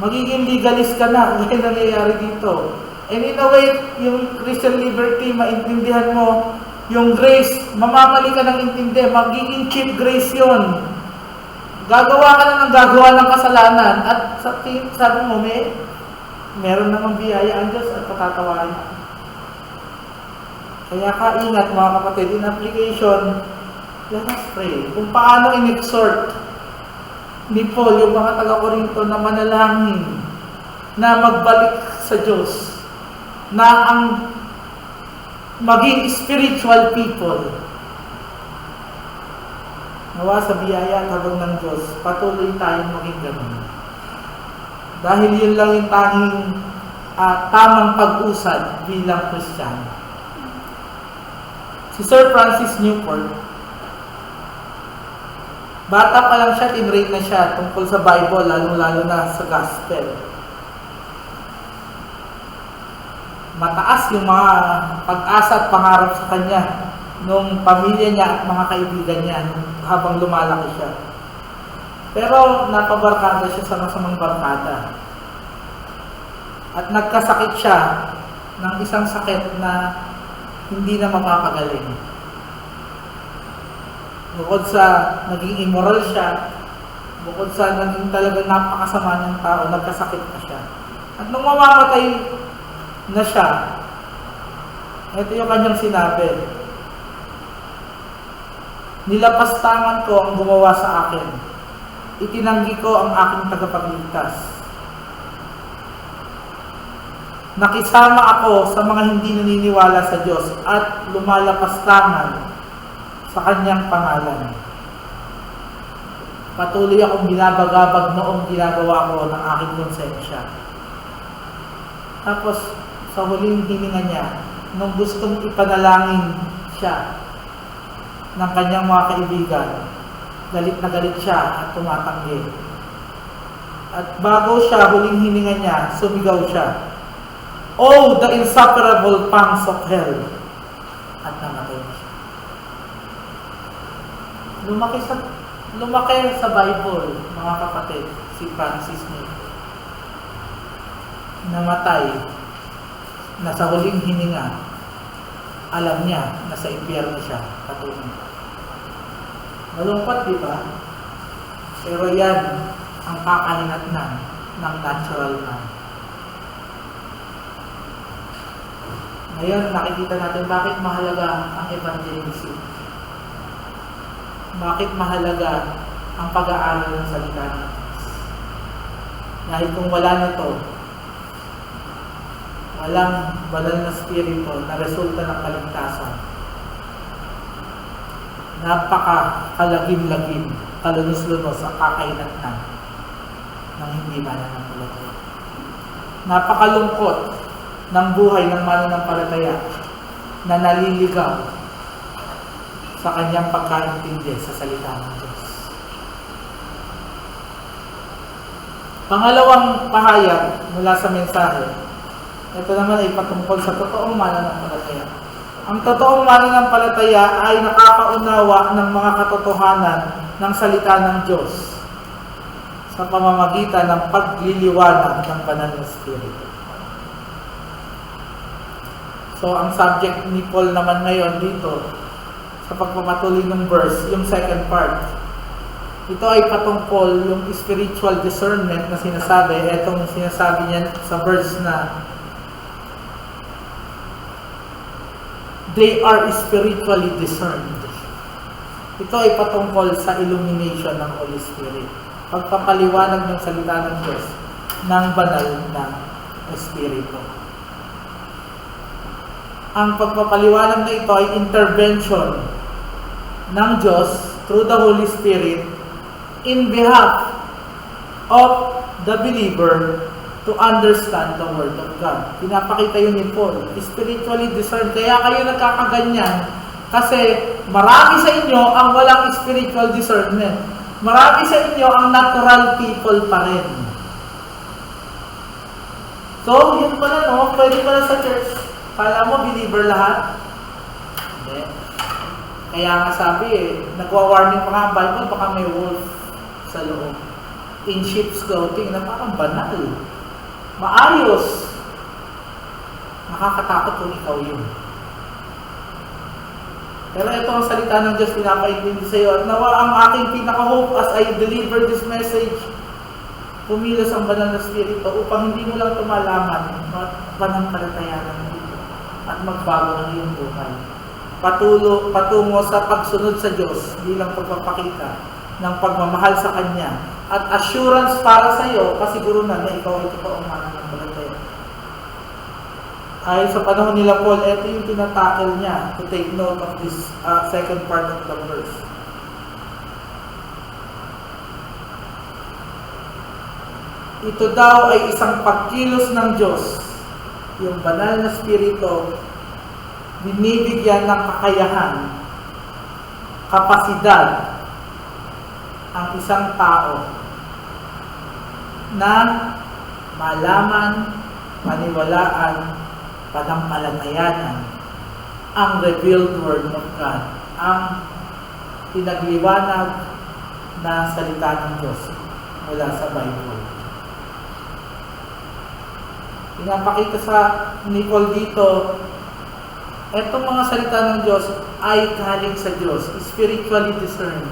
Speaker 1: Magiging legalist ka na, yan nangyayari dito. And in a way, yung Christian liberty, maintindihan mo, yung grace, mamamali ka ng intindi, magiging cheap grace yun. Gagawa ka na ng gagawa ng kasalanan at sabi mo, meron namang biyaya ang Diyos at patatawarin ka. Kaya kaingat mga kapatid, in application, let us pray. Kung paano in-exhort ni Paul yung mga taga-Korinto na manalangin, na magbalik sa Diyos, na ang maging spiritual people. Nawa sa biyaya at habang ng Diyos, patuloy tayong maging ganun. Dahil yun lang yung tanging tamang pag-usad bilang Kristiyano. Si Sir Francis Newport, bata pa lang siya, tinrate na siya tungkol sa Bible, lalo-lalo na sa Gospel. Mataas yung mga pag-asa at pangarap sa kanya nung pamilya niya at mga kaibigan niya habang lumalaki siya. Pero napabarkada siya sa masamang barkada. At nagkasakit siya ng isang sakit na hindi na mapapagaling. Bukod sa naging immoral siya, bukod sa naging talagang napakasama ng tao, nagkasakit na siya. At nung mamamatay na siya, ito yung kanyang sinabi, nilapastangan ko ang gumawa sa akin. Itinanggi ko ang aking tagapagligtas. Nakisama ako sa mga hindi naniniwala sa Diyos at lumalapastangan sa kanyang pangalan. Patuloy akong binabagabag noong ginagawa ko ng aking konsensya. Tapos, sa huling hininga niya, nung gustong ipanalangin siya ng kanyang mga kaibigan, galit na galit siya at tumatanggi. At bago siya, huling hininga niya, sumigaw siya, "Oh, the insufferable pangs of hell!" At namatay na siya. Lumaki sa Bible, mga kapatid, si Francis Newport. Namatay, nasa huling hininga, alam niya na sa impyerno siya patungo. Malungkot, di ba? Pero yan ang kakahinatnan ng natural man. Ngayon, nakikita natin bakit mahalaga ang evangelism. Bakit mahalaga ang pag-aaral ng salita ng Diyos. Dahil kung wala nito, walang banal na spirito na resulta ng kaligtasan. Napaka-kalagim-lagim, kalunos-lunos ang kakainatnan ng hindi mananampalataya. Napakalungkot ng buhay ng mananampalataya na naliligaw sa kanyang pagkaintindi sa salita ng Diyos. Pangalawang pahayag mula sa mensahe, ito naman ay patungkol sa totoong mananampalataya. Ang totoong mananampalataya ay nakakaunawa ng mga katotohanan ng salita ng Diyos sa pamamagitan ng pagliliwanag ng Banal na Espiritu. So, ang subject ni Paul naman ngayon dito, sa pagpapatuloy ng verse, yung second part, ito ay patungkol yung spiritual discernment na sinasabi, etong sinasabi niya sa verse na they are spiritually discerned. Ito ay patungkol sa illumination ng Holy Spirit. Pagpapaliwanag ng salita ng Diyos ng banal na Espiritu. Ang pagpapaliwanag na ito ay intervention ng Diyos through the Holy Spirit in behalf of the believer to understand the Word of God. Pinapakita yun ni Paul. Spiritually discerned. Kaya kayo nagkakaganyan kasi marami sa inyo ang walang spiritual discernment. Marami sa inyo ang natural people pa rin. So, yun pala no, pwede pala sa church. Kala mo, believer lahat? Hindi. Kaya nga sabi nagwa-warning pa nga ang Bible, baka may wolf sa loob. In sheep's clothing, na parang banal. Maayos. Nakakatakot kung ikaw yun. Pero ito ang salita ng Diyos, pinapaintindi sa iyo. At nawa ang aking pinaka-hope as I deliver this message, pumilos ang banal na Espiritu upang hindi mo lang tumalaman pananampalataya ng ito at magbago ng iyong buhay. Patungo sa pagsunod sa Diyos bilang pagpapakita ng pagmamahal sa Kanya at assurance para sa iyo, kasiguruhan na ikaw ay totoong mananampalataya. Ay sa panahon nila Paul, ito yung tinatakil niya to take note of this second part of the verse. Ito daw ay isang pagkilos ng Diyos. Yung banal na Espiritu, binibigyan ng kakayahan, kapasidad, ang isang tao na malaman, paniwalaan, panampalatayanan ang revealed Word of God, ang pinagliwanag na salita ng Diyos mula sa Bible. Pinapakita sa ni Paul dito, etong mga salita ng Diyos ay galing sa Diyos, spiritually discerned.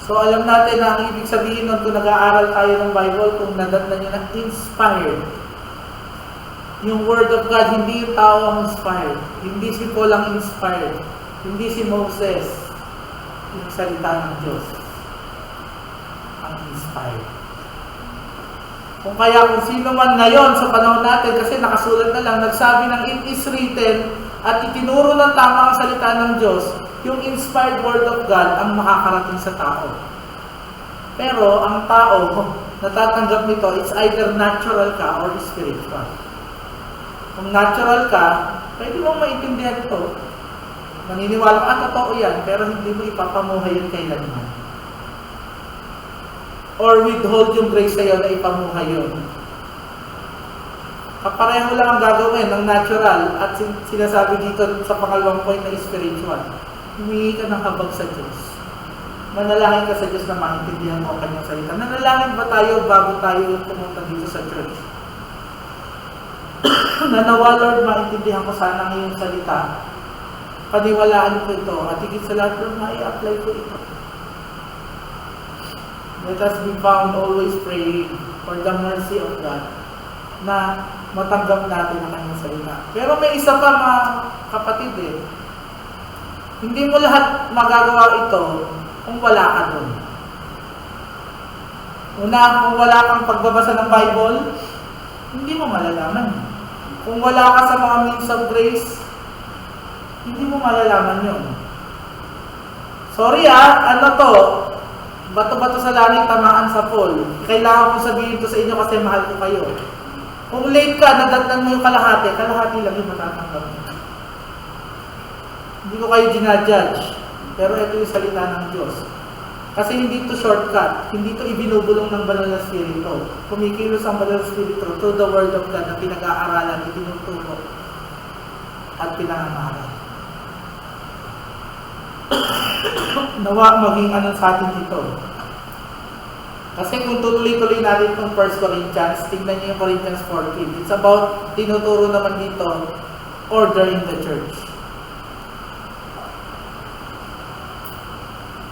Speaker 1: So alam natin na ang ibig sabihin nun kung nag-aaral tayo ng Bible, kung nadatnan nyo na inspired. Yung Word of God, hindi yung tao ang inspired. Hindi si Paul ang inspired. Hindi si Moses. Yung salita ng Diyos ang inspired. Kung sino man ngayon sa panahon natin, kasi nakasulat na lang, nagsabi ng it is written at itinuro ng tama ang salita ng Diyos, yung inspired Word of God ang makakarating sa tao. Pero ang tao, natatanggap nito, it's either natural ka or spiritual. Kung natural ka, pwede mong maintindihan ito. Maniniwala ka, totoo yan, pero hindi mo ipapamuhay yun kailanman. Or withhold yung grace sa'yo na ipamuhay yun. Kapareho lang ang gagawin ng natural at sinasabi dito sa pangalawang point na spiritual. Humingi ka ng habag sa Diyos. Manalangin ka sa Diyos na maintindihan mo ang kanyang salita. Nanalangin ba tayo bago tayo pumunta dito sa church? Nanawa, Lord, maintindihan ko sana ang iyong salita. Paniwalaan ko ito at higit sa lahat, Lord, mai-apply ko ito. Let us be found always praying for the mercy of God na matanggap natin ang kanyang salita. Pero may isa pa, mga kapatid hindi mo lahat magagawa ito kung wala ka doon. Una, kung wala kang pagbabasa ng Bible, hindi mo malalaman. Kung wala ka sa mga means of grace, hindi mo malalaman yun. Sorry ano to? Bato-bato sa langit, tamaan sa Paul. Kailangan ko sabihin to sa inyo kasi mahal ko kayo. Kung late ka, nadatnan mo yung kalahati lang yung matatanggap mo. Hindi ko kayo ginajudge, pero ito yung salita ng Diyos. Kasi hindi ito shortcut, hindi ito ibinubulong ng banal na Espiritu. Kumikilos ang banal na Espiritu through the Word of God na pinag-aaralan, itinuturo at pinangangaral. Nawa maging sa atin ito. Kasi kung tuloy-tuloy natin itong 1 Corinthians, tingnan niyo yung Corinthians 14. It's about, tinuturo naman dito, order in the church.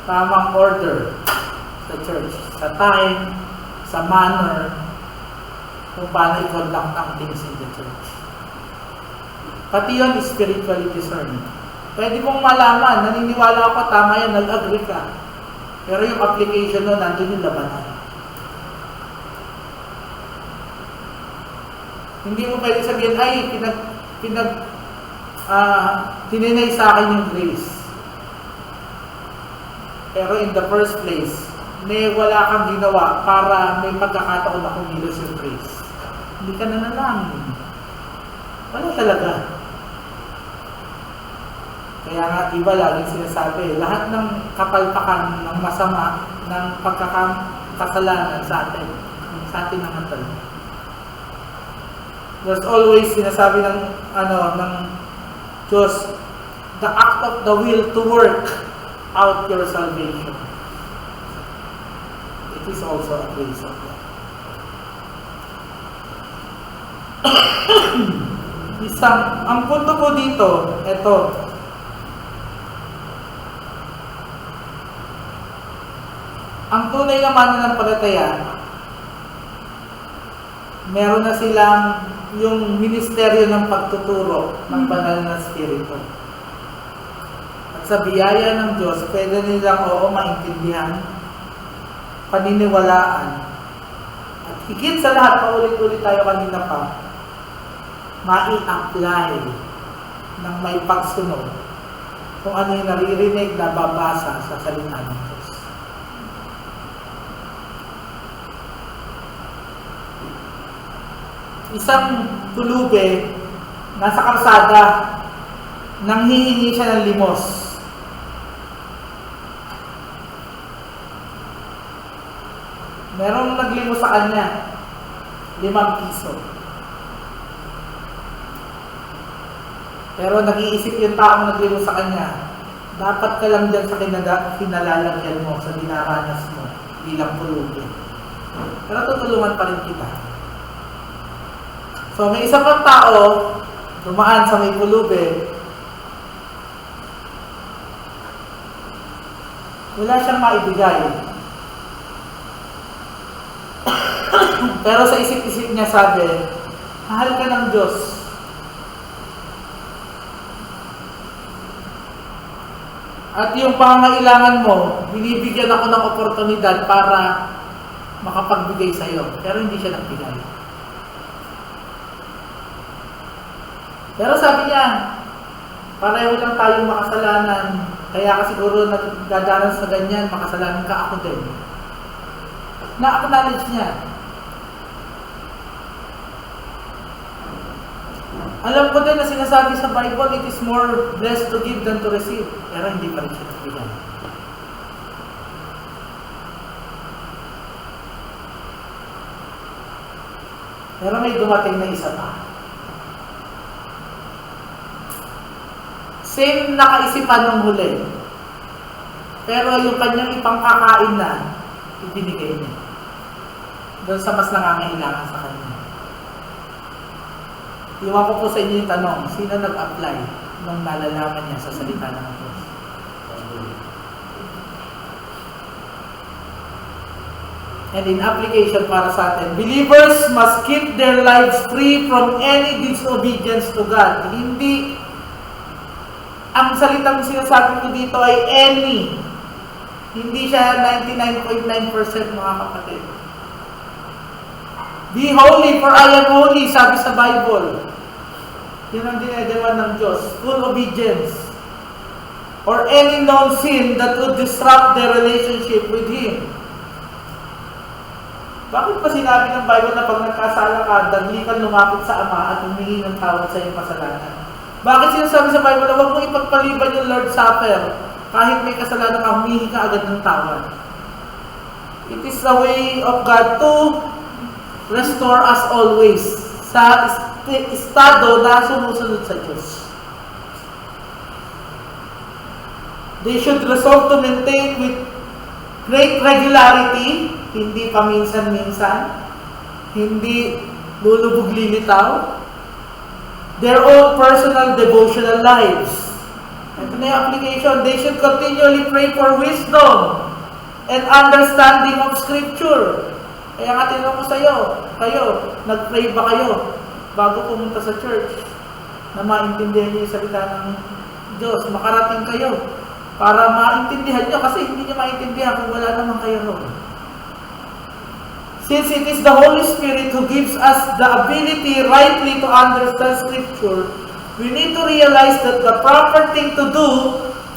Speaker 1: Tamang order sa church. Sa time, sa manner, kung paano i-conduct ang things in the church. Pati yun, spiritually discerned. Pwede mong malaman, naniniwala ako, tama yan, nag-agree ka. Pero yung application nun, nandun yung labanan. Hindi mo pwede sabihin, ay, tininay sa akin yung grace. Pero in the first place, may wala kang ginawa para may pagkakataon na kumilos yung grace. Hindi ka nanalangin. Wala talaga. Kaya nga, iba laging sinasabi, lahat ng kapalpakan ng masama ng pagkakasalanan sa atin naman talaga. There's always sinasabi ng Diyos, the act of the will to work out your salvation. It is also a grace of God. Ang punto ko dito, ito. Ang tunay na mananampalataya, meron na silang yung ministeryo ng pagtuturo ng banal na spirito. At sa biyaya ng Diyos, pwede nilang maintindihan, paniniwalaan, at higit sa lahat, paulit-ulit tayo kanina pa, mai-apply ng may pagsunod kung ano yung naririnig na babasa sa salita ng Diyos. Isang pulube, nasa karsada, nang hihingi siya ng limos. Merong naglimos sa kanya, 5 piso. Pero nag-iisip yung taong naglimos sa kanya, dapat ka lang dyan sa kinalalagyan mo, sa dinaranas mo, bilang pulube. Pero tutulungan pa rin kita. So, may isa pang tao, dumaan sa may pulube, wala siyang maibigay. Pero sa isip-isip niya sabi, mahal ka ng Diyos. At yung pangangailangan mo, binibigyan ako ng oportunidad para makapagbigay sa iyo. Pero hindi siya nagbigay. Pero sabi niya, pareho lang tayong makasalanan, kaya ka siguro nagdadanas sa ganyan, makasalanan ka, ako din. Na-acknowledge niya. Alam ko din na sinasabi sa Bible, it is more blessed to give than to receive. Pero hindi pa rin siya nagbigay. Pero may dumating na isa pa. Same na kaisipan ng huli. Pero yung kanyang ipangkakain na, ibinigay niya. Doon sa mas nangangailangan sa kanya. Iwan ko po sa inyo yung tanong, sino nag-apply nung nalalaman niya sa salita ng Diyos? And in application para sa atin, believers must keep their lives free from any disobedience to God. Hindi, ang salitang sinasabi ko dito ay any. Hindi siya 99.9% mga kapatid. Be holy for I am holy, sabi sa Bible. Yun ang dinedewan ng Diyos. Full obedience. Or any known sin that would disrupt their relationship with Him. Bakit pa sinabi ng Bible na pag nagkasala ka, dagli kang lumapit sa Ama at humingi ng tawad sa iyong kasalanan? Bakit sinasabi sa Bible na huwag mo ipagpaliban yung Lord's Supper kahit may kasalanan ka, humihi ka agad ng tawad? It is the way of God to restore us always sa estado na sumusunod sa Diyos. They should resolve to maintain with great regularity, hindi paminsan-minsan, hindi lulubog lilitaw, their own personal devotional lives. Ito na yung application. They should continually pray for wisdom and understanding of Scripture. Kaya nga tinanong ko sa iyo, kayo, nag-pray ba kayo bago pumunta sa church? na maintindihan niyo yung salita ng Diyos. Makarating kayo para maintindihan niyo kasi hindi niyo maintindihan kung wala naman kayo roon. Since it is the Holy Spirit who gives us the ability rightly to understand Scripture, we need to realize that the proper thing to do,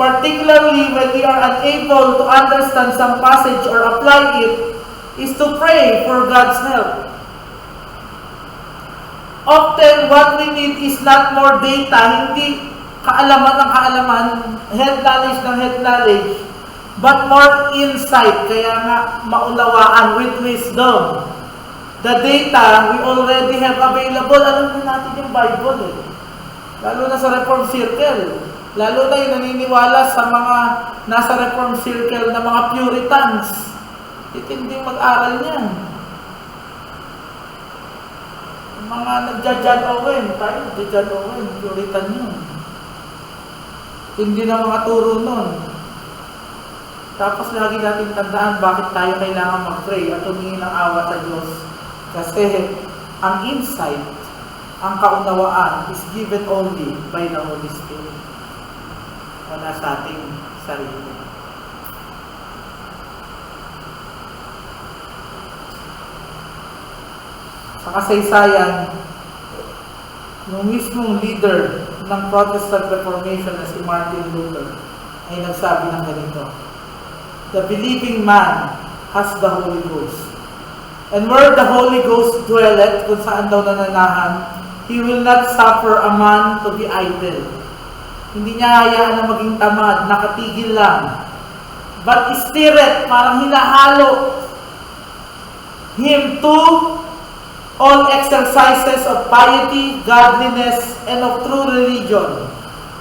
Speaker 1: particularly when we are unable to understand some passage or apply it, is to pray for God's help. Often, what we need is not more data, hindi kaalaman ng kaalaman, head knowledge, but more insight, kaya nga maunawaan with wisdom. The data we already have available, alam na natin yung Bible eh. Lalo na sa Reform Circle. Lalo na yung naniniwala sa mga nasa Reform Circle na mga Puritans. Itinding mag-aral niyan. Yung mga nagja-John Owen, tayo nagja-John Owen, Puritan yun. Hindi na mga turo nun. Tapos lagi natin tandaan bakit tayo kailangan mag-pray at humingi ng awa sa Diyos. Kasi ang insight, ang kaunawaan is given only by the Holy Spirit. Wala sa ating sarili. Sa kasaysayan, yung mismong leader ng Protestant Reformation na si Martin Luther ay nagsabi ng ganito: the believing man has the Holy Ghost. And where the Holy Ghost dwelleth, kung saan daw nananahan, He will not suffer a man to be idle. Hindi niya hayaan na maging tamad, nakatigil lang. But stirreth, parang hinahalo him to all exercises of piety, godliness, and of true religion,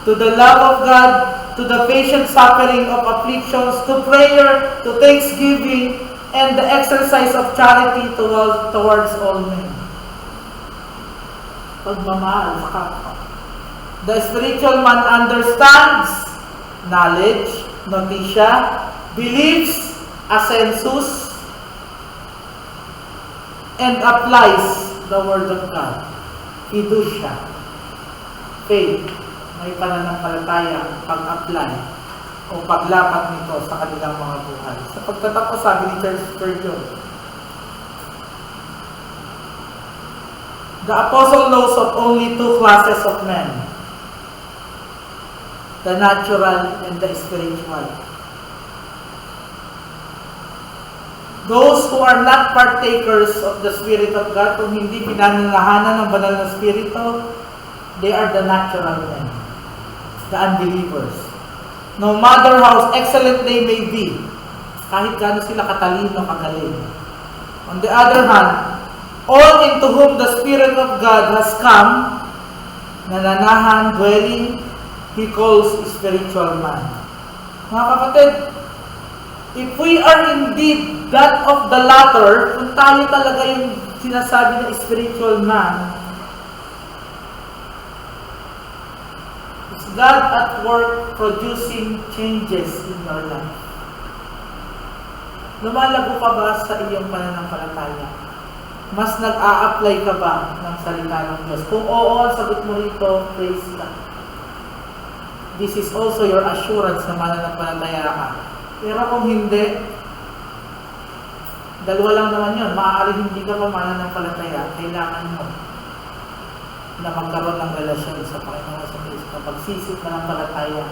Speaker 1: to the love of God, to the patient suffering of afflictions, to prayer, to thanksgiving, and the exercise of charity towards all men. Pagmamahal sa kapwa. The spiritual man understands knowledge, noticia, believes, assensus, and applies the Word of God. Fiducia, faith, may pananampalataya, pag-apply o paglapat nito sa kanilang mga buhay. Sa pagtatapos, sabi ni Charles Spurgeon, the apostle knows of only two classes of men, the natural and the spiritual. Those who are not partakers of the Spirit of God, kung hindi pinananahanan ng banal na Spirito, they are the natural men, the unbelievers. No matter how excellent they may be, kahit gaano sila katalino, kagaling. On the other hand, all into whom the Spirit of God has come, nananahan, dwelling, He calls spiritual man. Mga kapatid, if we are indeed that of the latter, kung tayo talaga yung sinasabi na spiritual man, it's God at work producing changes in your life. Lumalago ka ba sa iyong pananampalataya? Mas nag-a-apply ka ba ng salita ng Diyos? Kung oo, ang sagot mo rito, praise God. This is also your assurance na mananampalataya ka. Pero kung hindi, dalawa lang naman yun. Maaaring hindi ka pa mananampalataya. Kailangan mo na magkaroon ng relasyon sa Panginoon sa Kristo. Pagsisip na ng palataya.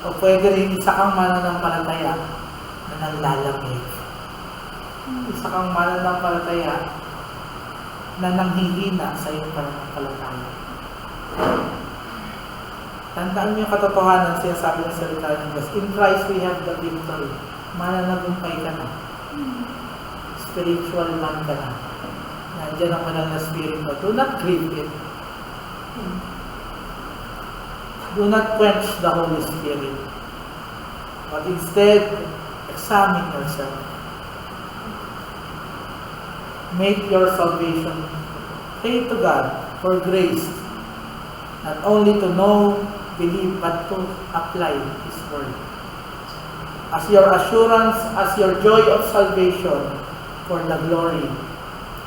Speaker 1: O pwede rin isa kang mananampalataya na nanglalamig. Isa kang mananampalataya na nanghihina sa iyong pananampalataya. Tandaan niyo yung katotohanan, siya sabi ng salita ng Diyos. In Christ we have the victory. Mananagumpay ka na. Spiritual man ka na. Nandiyan ang banal na Spirit mo. Do not grieve it. Do not quench the Holy Spirit. But instead, examine yourself. Make your salvation. Pray to God for grace. Not only to know, believe, but to apply His Word. As your assurance, as your joy of salvation for the glory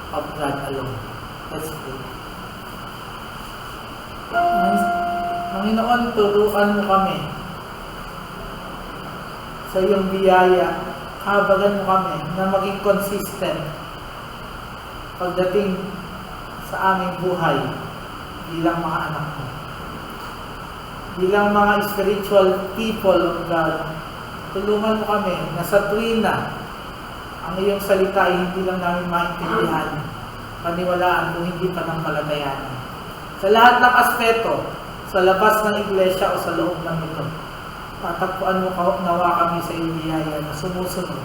Speaker 1: of God alone. Let's pray. Panginoon, turuan mo kami sa iyong biyaya. Habagan mo kami na maging consistent pagdating sa aming buhay bilang mga anak mo. Bilang mga spiritual people of God, tulungan mo kami na sa tuwina ang iyong salita ay hindi lang namin maintindihan, paniwalaan kung hindi pananampalatayaan. Sa lahat ng aspeto, sa labas ng iglesia o sa loob ng ito, tatagpuan mo nawa kami sa iyong biyaya na sumusunod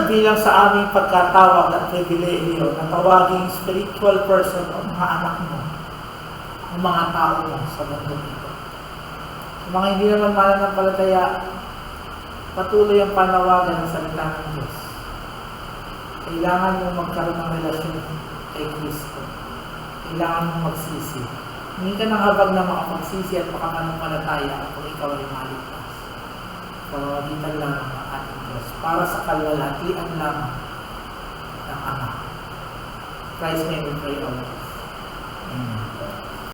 Speaker 1: bilang sa aming pagkatawag at pribilehiyo na tawaging spiritual person o mga anak mo, o mga tao mo sa mundo ito. Sa mga hindi naman mananampalataya, patuloy ang panawagan ng salita ng Diyos. Kailangan mo magkaroon ng relasyon kay Kristo. Kailangan mo magsisi. Hindi ka nang habag na makapagsisi at makamanampalataya kung ikaw ay maligtas. Pamagitan lang ng ating Diyos para sa kalwalhatian lamang ng Ama. Christ's name we pray always. Amen.